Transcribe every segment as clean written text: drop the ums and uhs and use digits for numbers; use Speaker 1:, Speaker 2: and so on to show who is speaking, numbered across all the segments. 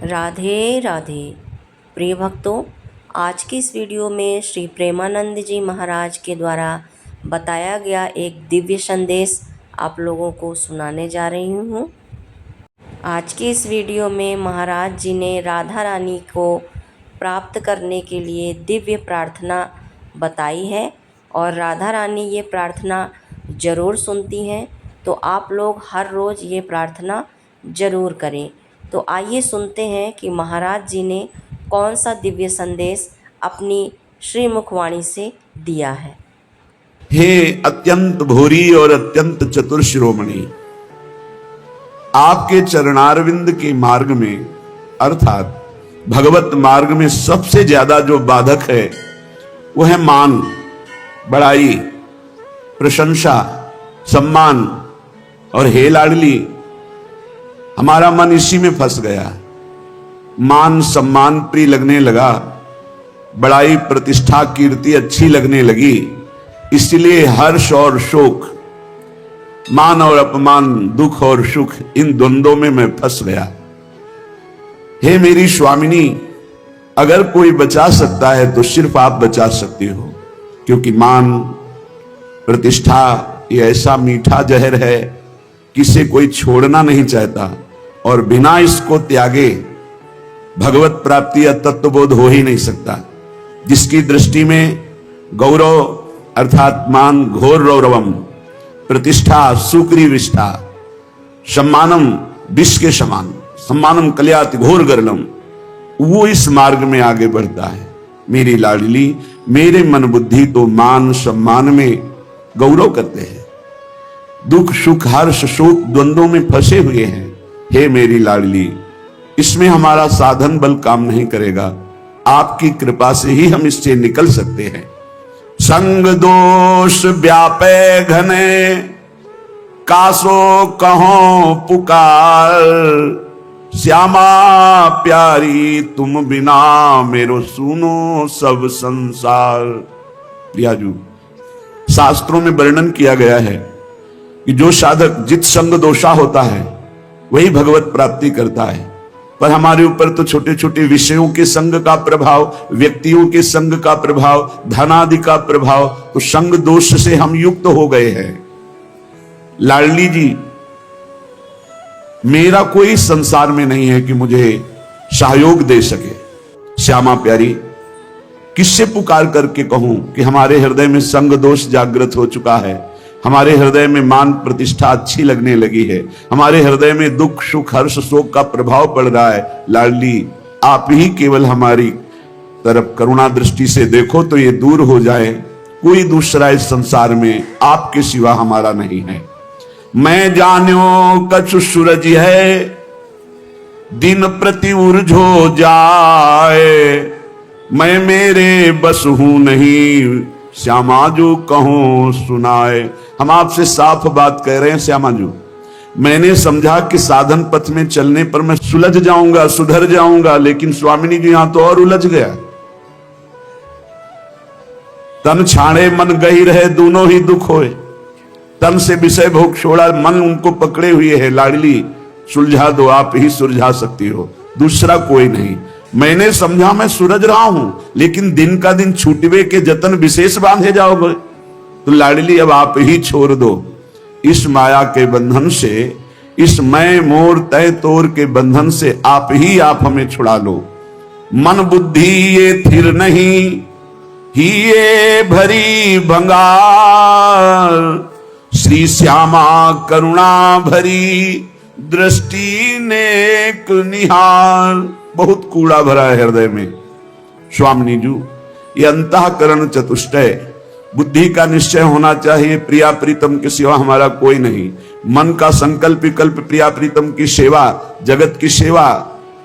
Speaker 1: राधे राधे। प्रिय भक्तों, आज की इस वीडियो में श्री प्रेमानंद जी महाराज के द्वारा बताया गया एक दिव्य संदेश आप लोगों को सुनाने जा रही हूँ। आज की इस वीडियो में महाराज जी ने राधा रानी को प्राप्त करने के लिए दिव्य प्रार्थना बताई है और राधा रानी ये प्रार्थना ज़रूर सुनती हैं, तो आप लोग हर रोज़ ये प्रार्थना ज़रूर करें। तो आइए सुनते हैं कि महाराज जी ने कौन सा दिव्य संदेश अपनी श्रीमुखवाणी से दिया है।
Speaker 2: हे अत्यंत भोरी और अत्यंत चतुर शिरोमणि, आपके चरणारविंद के मार्ग में अर्थात भगवत मार्ग में सबसे ज्यादा जो बाधक है वो है मान, बड़ाई, प्रशंसा, सम्मान। और हे लाडली, हमारा मन इसी में फंस गया। मान सम्मान प्रिय लगने लगा, बड़ाई प्रतिष्ठा कीर्ति अच्छी लगने लगी, इसलिए हर्ष और शोक, मान और अपमान, दुख और सुख, इन द्वंद्वों में मैं फंस गया। हे मेरी स्वामिनी, अगर कोई बचा सकता है तो सिर्फ आप बचा सकती हो, क्योंकि मान प्रतिष्ठा ये ऐसा मीठा जहर है कि इसे कोई छोड़ना नहीं चाहता और बिना इसको त्यागे भगवत प्राप्ति या तत्वबोध हो ही नहीं सकता। जिसकी दृष्टि में गौरव अर्थात मान घोर रौरवम, प्रतिष्ठा सुग्रीविष्ठा, सम्मानम विष के समान, सम्मानम कल्याति घोर गरलम, वो इस मार्ग में आगे बढ़ता है। मेरी लाडली, मेरे मन बुद्धि तो मान सम्मान में गौरव करते हैं, दुख सुख हर्ष शोक द्वंद्वों में फंसे हुए हैं। हे मेरी लाडली, इसमें हमारा साधन बल काम नहीं करेगा, आपकी कृपा से ही हम इससे निकल सकते हैं। संग दोष व्यापे घने, कासो कहो पुकार, श्यामा प्यारी तुम बिना मेरो सुनो सब संसार। प्रियाजू, शास्त्रों में वर्णन किया गया है कि जो साधक जित संग दोषा होता है वही भगवत प्राप्ति करता है। पर हमारे ऊपर तो छोटे छोटे विषयों के संग का प्रभाव, व्यक्तियों के संग का प्रभाव, धनादि का प्रभाव, तो संग दोष से हम युक्त हो गए हैं। लाडली जी, मेरा कोई संसार में नहीं है कि मुझे सहयोग दे सके। श्यामा प्यारी, किससे पुकार करके कहूं कि हमारे हृदय में संग दोष जागृत हो चुका है, हमारे हृदय में मान प्रतिष्ठा अच्छी लगने लगी है, हमारे हृदय में दुख सुख हर्ष शोक का प्रभाव पड़ रहा है। लाडली, आप ही केवल हमारी तरफ करुणा दृष्टि से देखो तो ये दूर हो जाए। कोई दूसरा इस संसार में आपके सिवा हमारा नहीं है। मैं जान्यो कछु सूरज है, दिन प्रति उर्झो जाए, मैं मेरे बस हूं नहीं, श्यामा जो कहो सुनाए। हम आपसे साफ बात कह रहे हैं श्यामा जी। मैंने समझा कि साधन पथ में चलने पर मैं सुलझ जाऊंगा, सुधर जाऊंगा, लेकिन स्वामिनी जी यहां तो और उलझ गया। तन छाड़े मन गही रहे, दोनों ही दुख होए। तन से विषय भोग छोड़ा, मन उनको पकड़े हुए है। लाडली, सुलझा दो, आप ही सुलझा सकती हो, दूसरा कोई नहीं। मैंने समझा मैं सूरज रहा हूं, लेकिन दिन का दिन छूटवे के जतन विशेष बांधे जाओगे। तो लाडली, अब आप ही छोड़ दो इस माया के बंधन से, इस मैं मोर तय तोर के बंधन से आप हमें छुड़ा लो। मन बुद्धि ये थिर नहीं, ही ये भरी भंगार, श्री श्यामा करुणा भरी, दृष्टि नेक निहार। बहुत कूड़ा भरा है हृदय में स्वामिनी जी। ये अंतःकरण चतुष्टय, बुद्धि का निश्चय होना चाहिए, प्रिया प्रीतम के सिवा हमारा कोई नहीं। मन का संकल्प विकल्प प्रिया प्रीतम की सेवा, जगत की सेवा,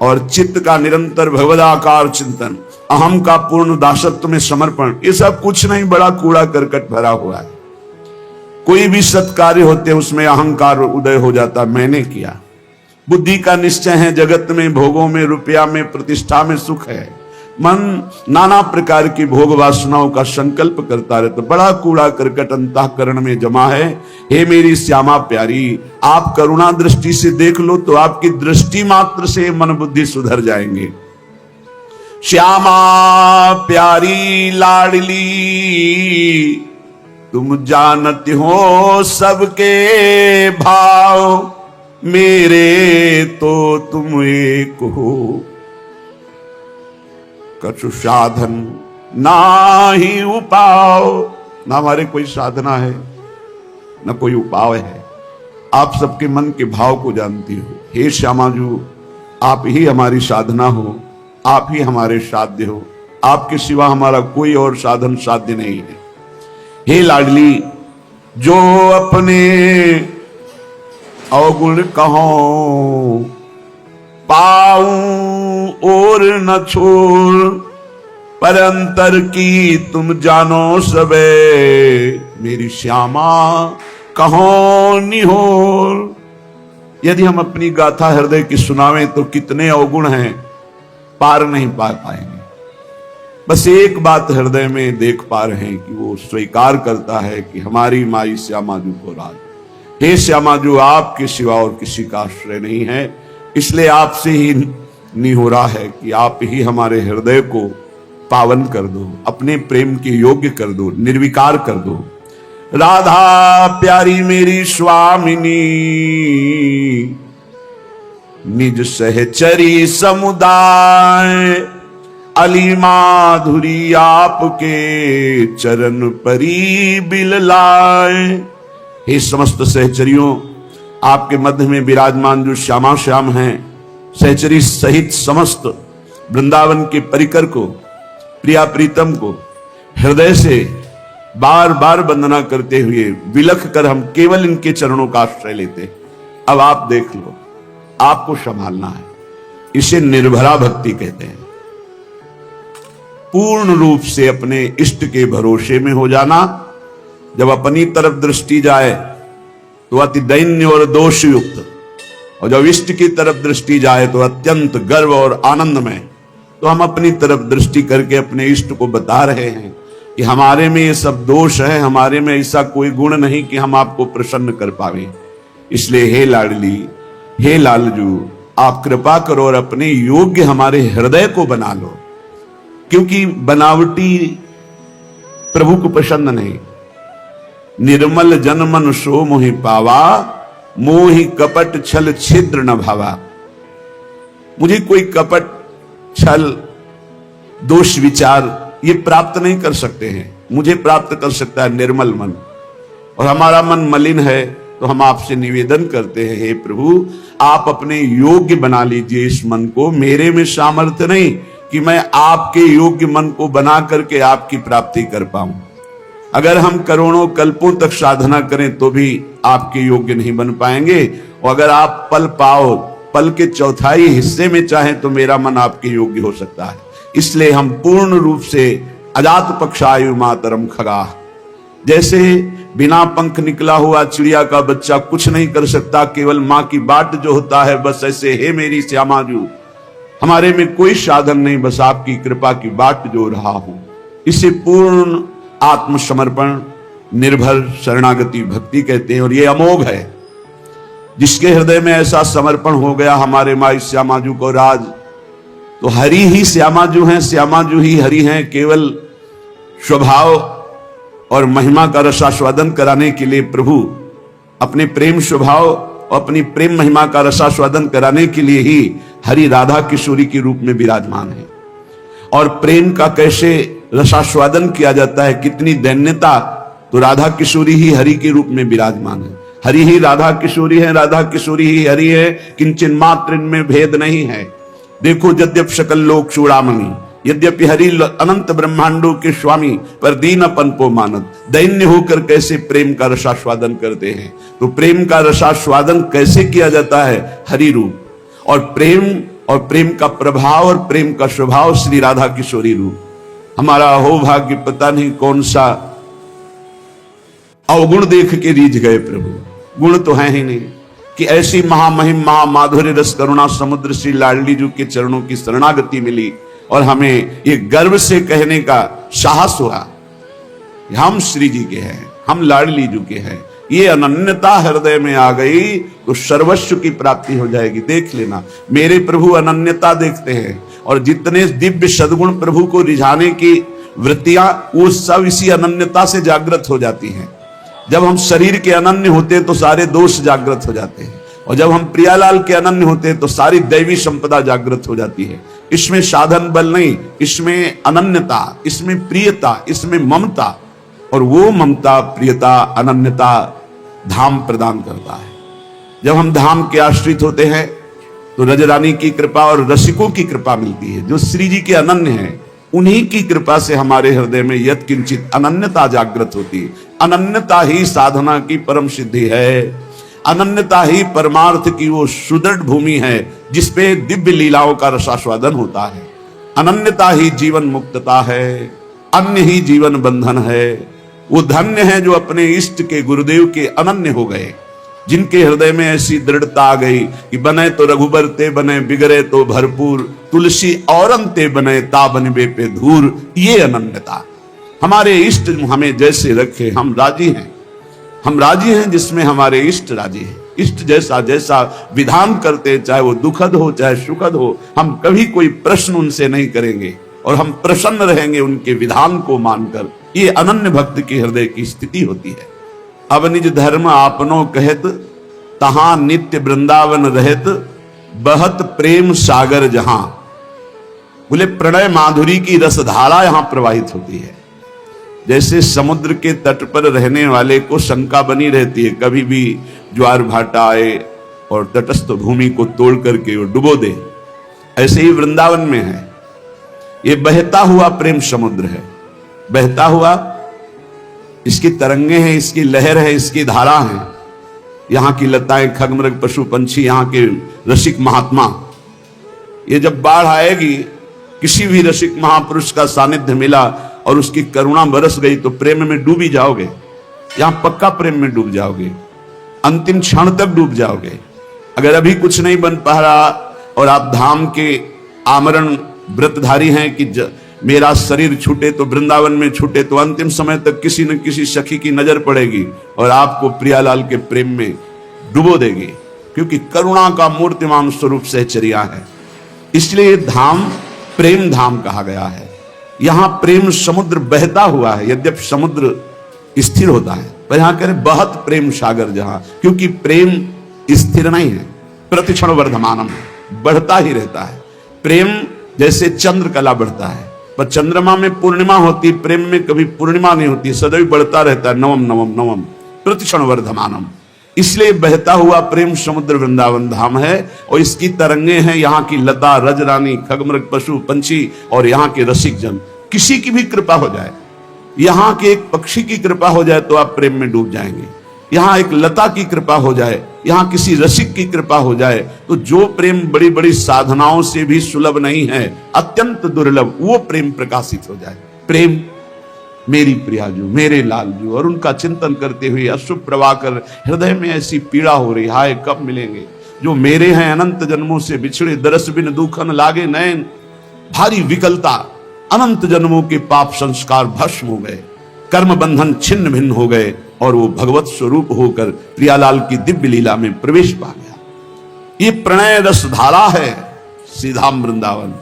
Speaker 2: और चित्त का निरंतर भगवदाकार चिंतन, अहम का पूर्ण दासत्व में समर्पण, ये सब कुछ नहीं, बड़ा कूड़ा करकट भरा हुआ है। कोई भी सत्कार्य होते उसमें अहंकार उदय हो जाता, मैंने किया। बुद्धि का निश्चय है, जगत में भोगों में रुपया में प्रतिष्ठा में सुख है, मन नाना प्रकार की भोग वासनाओं का संकल्प करता रहता, बड़ा कूड़ा करकट अंतःकरण में जमा है। हे मेरी श्यामा प्यारी, आप करुणा दृष्टि से देख लो तो आपकी दृष्टि मात्र से मन बुद्धि सुधर जाएंगे। श्यामा प्यारी लाडली, तुम जानती हो सबके भाव, मेरे तो तुम एक हो। कछु साधन ना ही उपाय, ना हमारे कोई साधना है ना कोई उपाय है। आप सबके मन के भाव को जानती हो। हे श्यामा जू, आप ही हमारी साधना हो, आप ही हमारे साध्य हो, आपके सिवा हमारा कोई और साधन साध्य नहीं है। हे लाडली, जो अपने अवगुण कहो पाऊं और न छोड़, पर अंतर की तुम जानो सबे, मेरी श्यामा कहो निहोर। यदि हम अपनी गाथा हृदय की सुनावें तो कितने अवगुण हैं, पार नहीं पा पाएंगे। बस एक बात हृदय में देख पा रहे हैं कि वो स्वीकार करता है कि हमारी माई श्यामाजू को राज। हे श्यामाजू, आपके सिवा और किसी का आश्रय नहीं है, इसलिए आपसे ही निहोरा है कि आप ही हमारे हृदय को पावन कर दो, अपने प्रेम के योग्य कर दो, निर्विकार कर दो। राधा प्यारी मेरी स्वामिनी, निज सहचरी समुदाय, अली माधुरी आपके चरण परी बिल लाए। हे समस्त सहचरियों, आपके मध्य में विराजमान जो श्यामा श्याम हैं, सहचरी सहित समस्त वृंदावन के परिकर को, प्रिया प्रीतम को हृदय से बार बार वंदना करते हुए विलख कर हम केवल इनके चरणों का आश्रय लेते। अब आप देख लो, आपको संभालना है। इसे निर्भरा भक्ति कहते हैं। पूर्ण रूप से अपने इष्ट के भरोसे में हो जाना। जब अपनी तरफ दृष्टि जाए तो अति दैन्य और दोषयुक्त, और जब इष्ट की तरफ दृष्टि जाए तो अत्यंत गर्व और आनंद में। तो हम अपनी तरफ दृष्टि करके अपने इष्ट को बता रहे हैं कि हमारे में ये सब दोष है, हमारे में ऐसा कोई गुण नहीं कि हम आपको प्रसन्न कर पावे। इसलिए हे लाडली, हे लालजू, आप कृपा करो और अपने योग्य हमारे हृदय को बना लो, क्योंकि बनावटी प्रभु को पसंद नहीं। निर्मल जन मन सो मोहि पावा, मोहि कपट छल छिद्र न भावा। मुझे कोई कपट छल दोष विचार ये प्राप्त नहीं कर सकते हैं। मुझे प्राप्त कर सकता है निर्मल मन, और हमारा मन मलिन है। तो हम आपसे निवेदन करते हैं, हे प्रभु, आप अपने योग्य बना लीजिए इस मन को। मेरे में सामर्थ्य नहीं कि मैं आपके योग्य मन को बना करके आपकी प्राप्ति कर पाऊं। अगर हम करोड़ों कल्पों तक साधना करें तो भी आपके योग्य नहीं बन पाएंगे। और अगर आप पल पाओ, पल के चौथाई हिस्से में चाहें तो मेरा मन आपके योग्य हो सकता है। इसलिए हम पूर्ण रूप से अजात पक्षायु मातरम खगा, जैसे बिना पंख निकला हुआ चिड़िया का बच्चा कुछ नहीं कर सकता, केवल मां की बाट जो होता है, बस ऐसे हे मेरी श्यामाजू, हमारे में कोई साधन नहीं, बस आपकी कृपा की बाट जो रहा हूं। इसे पूर्ण आत्मसमर्पण, निर्भर शरणागति भक्ति कहते हैं। और ये अमोघ है। जिसके हृदय में ऐसा समर्पण हो गया हमारे माई श्यामाजू को राज, तो हरि ही श्यामाजू हैं, श्यामाजू ही हरि हैं। केवल स्वभाव और महिमा का रसास्वादन कराने के लिए प्रभु अपने प्रेम स्वभाव और अपनी प्रेम महिमा का रसास्वादन कराने के लिए ही हरि राधा किशोरी के रूप में विराजमान है। और प्रेम का कैसे रसास्वादन किया जाता है, कितनी दैन्यता, तो राधा किशोरी ही हरि के रूप में विराजमान है। हरि ही राधा किशोरी है, राधा किशोरी ही हरि है, किंचन मात्र इनमें भेद नहीं है। देखो, यद्यप सकल लोक चूड़ामणि, यद्यपि हरि अनंत ब्रह्मांडों के स्वामी, पर दीन अपन को मानत, दैन्य होकर कैसे प्रेम का रसास्वादन करते हैं। तो प्रेम का रसास्वादन कैसे किया जाता है, हरि रूप। और प्रेम का प्रभाव और प्रेम का स्वभाव श्री राधा किशोरी रूप। हमारा हो भाग्य, पता नहीं कौन सा अवगुण देख के रीझ गए प्रभु। गुण तो है ही नहीं कि ऐसी महामहिम महामाधुर्य रस करुणा समुद्र श्री लाडली जी के चरणों की शरणागति मिली। और हमें ये गर्व से कहने का साहस हुआ, हम श्री जी के हैं, हम लाडली जी के हैं। ये अनन्यता हृदय में आ गई तो सर्वस्व की प्राप्ति हो जाएगी। देख लेना, मेरे प्रभु अनन्यता देखते हैं, और जितने दिव्य सद्गुण प्रभु को रिझाने की वृत्तियां, वो सब इसी अनन्यता से जागृत हो जाती हैं। जब हम शरीर के अनन्य होते हैं तो सारे दोष जागृत हो जाते हैं, और जब हम प्रियालाल के अनन्य होते हैं तो सारी दैवी संपदा जागृत हो जाती है। इसमें साधन बल नहीं, इसमें अनन्यता, इसमें प्रियता, इसमें ममता, और वो ममता, प्रियता, अनन्यता धाम प्रदान करता है। जब हम धाम के आश्रित होते हैं तो रजरानी की कृपा और रसिकों की कृपा मिलती है। जो श्री जी के अनन्य हैं, उन्हीं की कृपा से हमारे हृदय में यत्किंचित अनन्यता जागृत होती है। अनन्यता ही साधना की परम सिद्धि है। अनन्यता ही परमार्थ की वो सुदृढ़ भूमि है जिसपे दिव्य लीलाओं का रसास्वादन होता है। अनन्यता ही जीवन मुक्तता है, अन्य ही जीवन बंधन है। वो धन्य है जो अपने इष्ट के गुरुदेव के अनन्य हो गए, जिनके हृदय में ऐसी दृढ़ता आ गई कि बने तो रघुबर ते बने, बिगड़े तो भरपूर, तुलसी औरन ते बने, ता बनबे पे धूर। ये अनन्यता, हमारे इष्ट हमें जैसे रखे हम राजी हैं, हम राजी हैं जिसमें हमारे इष्ट राजी हैं। इष्ट जैसा जैसा विधान करते, चाहे वो दुखद हो चाहे सुखद हो, हम कभी कोई प्रश्न उनसे नहीं करेंगे और हम प्रसन्न रहेंगे उनके विधान को मानकर। ये अनन्य भक्त के हृदय की स्थिति होती है। अब निज धर्म आपनो कहत, तहां नित्य वृंदावन रहत, बहत प्रेम सागर जहां। बोले प्रणय माधुरी की रसधारा यहां प्रवाहित होती है। जैसे समुद्र के तट पर रहने वाले को शंका बनी रहती है, कभी भी ज्वार भाटा आए और तटस्थ भूमि को तोड़ करके वो डुबो दे, ऐसे ही वृंदावन में है। ये बहता हुआ प्रेम समुद्र है, बहता हुआ, इसकी तरंगे हैं, इसकी लहर है, इसकी धारा है। यहां की लताएं, खगमृग, पशु पंछी, यहां के रसिक महात्मा, ये जब बाढ़ आएगी, किसी भी रसिक महापुरुष का सानिध्य मिला और उसकी करुणा बरस गई तो प्रेम में डूबी जाओगे। यहां पक्का प्रेम में डूब जाओगे, अंतिम क्षण तक डूब जाओगे। अगर अभी कुछ नहीं बन पा रहा और आप धाम के आमरण व्रतधारी हैं कि मेरा शरीर छूटे तो वृंदावन में छूटे, तो अंतिम समय तक किसी न किसी सखी की नजर पड़ेगी और आपको प्रियालाल के प्रेम में डुबो देगी, क्योंकि करुणा का मूर्तिमान स्वरूप सहचर्या है। इसलिए धाम प्रेम धाम कहा गया है। यहां प्रेम समुद्र बहता हुआ है। यद्यपि समुद्र स्थिर होता है, पर यहां कह रहे बहुत प्रेम सागर जहां, क्योंकि प्रेम स्थिर नहीं है, प्रतिक्षण वर्धमानम, बढ़ता ही रहता है। प्रेम जैसे चंद्र कला बढ़ता है, पर चंद्रमा में पूर्णिमा होती, प्रेम में कभी पूर्णिमा नहीं होती, सदैव बढ़ता रहता है, नवम नवम नवम प्रतिक्षण वर्धमानम। इसलिए बहता हुआ प्रेम समुद्र वृंदावन धाम है, और इसकी तरंगे हैं यहाँ की लता, रजरानी, खगमृग, पशु पंछी और यहाँ के रसिक जन। किसी की भी कृपा हो जाए, यहाँ के एक पक्षी की कृपा हो जाए तो आप प्रेम में डूब जाएंगे। यहाँ एक लता की कृपा हो जाए, यहाँ किसी रसिक की कृपा हो जाए, तो जो प्रेम बड़ी बड़ी साधनाओं से भी सुलभ नहीं है, अत्यंत दुर्लभ, वो प्रेम प्रकाशित हो जाए। प्रेम मेरी प्रियाजू, मेरे लालजू, और उनका चिंतन करते हुए अश्रु प्रवाह कर हृदय में ऐसी पीड़ा हो रही, हाय कब मिलेंगे। जो मेरे हैं अनंत जन्मों से बिछड़े, दरस बिन दुखन लागे नैन, भारी विकलता, अनंत जन्मों के पाप संस्कार भस्म हो गए, कर्म बंधन छिन्न भिन्न हो गए, और वो भगवत स्वरूप होकर प्रियालाल की दिव्य लीला में प्रवेश पा गया। ये प्रणय रस धारा है सीधाम वृंदावन,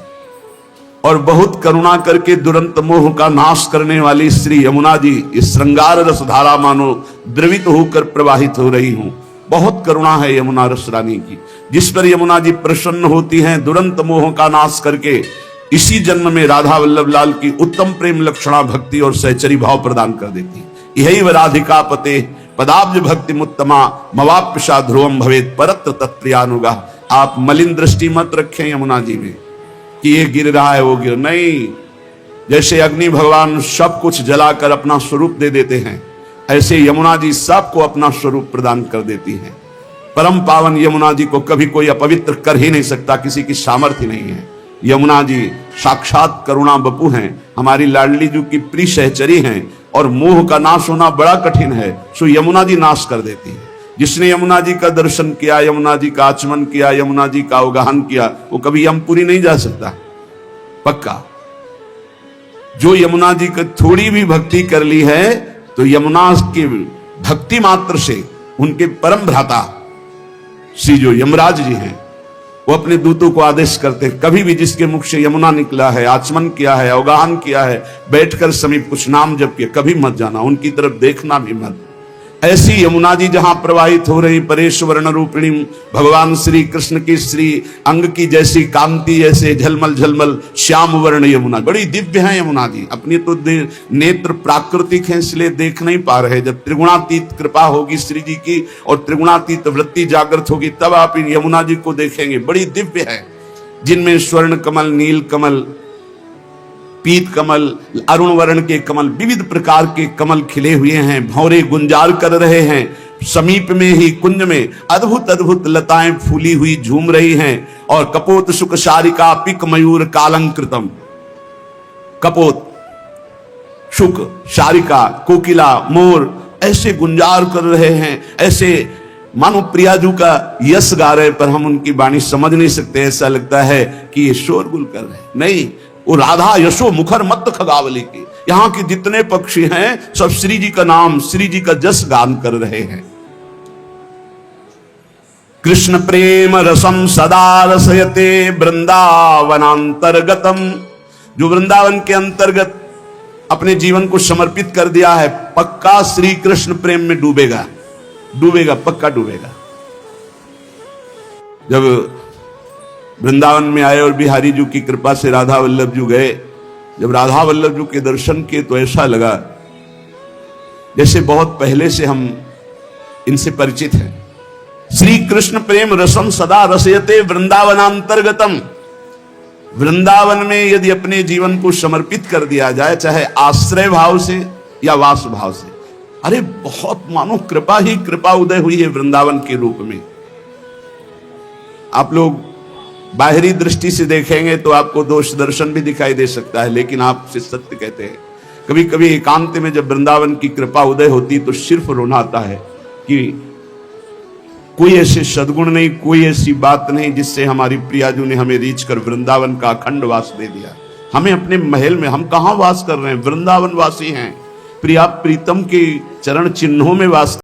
Speaker 2: और बहुत करुणा करके दुरंत मोह का नाश करने वाली श्री यमुना जी इस श्रृंगार रस धारा मानो द्रवित होकर प्रवाहित हो रही हूं। बहुत करुणा है यमुना रस रानी की, जिस पर यमुना जी प्रसन्न होती हैं, दुरंत मोह का नाश करके इसी जन्म में राधा वल्लभ लाल की उत्तम प्रेम लक्षणा भक्ति और सहचरी भाव प्रदान कर देती। यही राधिका पते पदाब्ज भक्ति मुत्तमा मवाप्यशा ध्रुवम भवेत परत्र तत्प्रियानुगा। आप मलिन दृष्टि मत रखें यमुना जी में कि ये गिर रहा है वो गिर नहीं। जैसे अग्नि भगवान सब कुछ जलाकर अपना स्वरूप दे देते हैं, ऐसे यमुना जी सबको अपना स्वरूप प्रदान कर देती हैं। परम पावन यमुना जी को कभी कोई अपवित्र कर ही नहीं सकता, किसी की सामर्थ्य नहीं है। यमुना जी साक्षात करुणा बपू हैं, हमारी लाडली जी की प्रिय सहचरी हैं, और मोह का नाश होना बड़ा कठिन है, सो यमुना जी नाश कर देती है। जिसने यमुना जी का दर्शन किया, यमुना जी का आचमन किया, यमुना जी का अवगाहन किया, वो कभी यमपुरी नहीं जा सकता। पक्का। जो यमुना जी की थोड़ी भी भक्ति कर ली है तो यमुना की भक्ति मात्र से उनके परम भ्राता श्री जो यमराज जी हैं वो अपने दूतों को आदेश करते हैं, कभी भी जिसके मुख से यमुना निकला है, आचमन किया है, अवगाहन किया है, बैठकर समीप कुछ नाम जप किया, कभी मत जाना, उनकी तरफ देखना भी मत। ऐसी यमुना जी जहां प्रवाहित हो रही परेश वर्ण रूपिणी भगवान श्री कृष्ण की श्री अंग की जैसी कांति, ऐसे झलमल झलमल श्याम वर्ण यमुना, बड़ी दिव्य है यमुना जी। अपनी तो नेत्र प्राकृतिक है इसलिए देख नहीं पा रहे, जब त्रिगुणातीत कृपा होगी श्री जी की और त्रिगुणातीत वृत्ति जागृत होगी तब आप इन यमुना जी को देखेंगे। बड़ी दिव्य है, जिनमें स्वर्ण कमल, नील कमल, पीत कमल, अरुण वर्ण के कमल, विविध प्रकार के कमल खिले हुए हैं, भौरे गुंजार कर रहे हैं। समीप में ही कुंज में अद्भुत अद्भुत लताएं फूली हुई झूम रही हैं और कपोत सुख शारिका पिक मयूर कालंकृतम, कपोत, शुक, शारिका, कोकिला, मोर ऐसे गुंजार कर रहे हैं, ऐसे मानो प्रियाजू का यश गा रहे, पर हम उनकी वाणी समझ नहीं सकते। ऐसा लगता है कि ये शोरगुल कर रहे हैं, नहीं, वो राधा यशो मुखर मत खगावली की। यहां के जितने पक्षी हैं सब श्री जी का नाम, श्री जी का जस गान कर रहे हैं। कृष्ण प्रेम रसम सदा रसयते वृंदावनांतर्गतम, जो वृंदावन के अंतर्गत अपने जीवन को समर्पित कर दिया है, पक्का श्री कृष्ण प्रेम में डूबेगा, डूबेगा, पक्का डूबेगा। जब वृंदावन में आए और बिहारी जी की कृपा से राधा वल्लभ जी गए, जब राधा वल्लभ जी के दर्शन किए तो ऐसा लगा जैसे बहुत पहले से हम इनसे परिचित हैं। श्री कृष्ण प्रेम रसम सदा रसयते वृंदावनांतर्गतम, वृंदावन में यदि अपने जीवन को समर्पित कर दिया जाए, चाहे आश्रय भाव से या वास भाव से, अरे बहुत मानो कृपा ही कृपा उदय हुई है वृंदावन के रूप में। आप लोग बाहरी दृष्टि से देखेंगे तो आपको दोष दर्शन भी दिखाई दे सकता है, लेकिन आपसे सत्य कहते हैं, कभी कभी एकांत में जब वृंदावन की कृपा उदय होती तो सिर्फ रोना आता है कि कोई ऐसे सद्गुण नहीं, कोई ऐसी बात नहीं जिससे हमारी प्रियाजू ने हमें रीच कर वृंदावन का अखंड वास दे दिया। हमें अपने महल में, हम कहां वास कर रहे हैं, वृंदावन वासी हैं, प्रिया प्रीतम के चरण चिन्हों में वास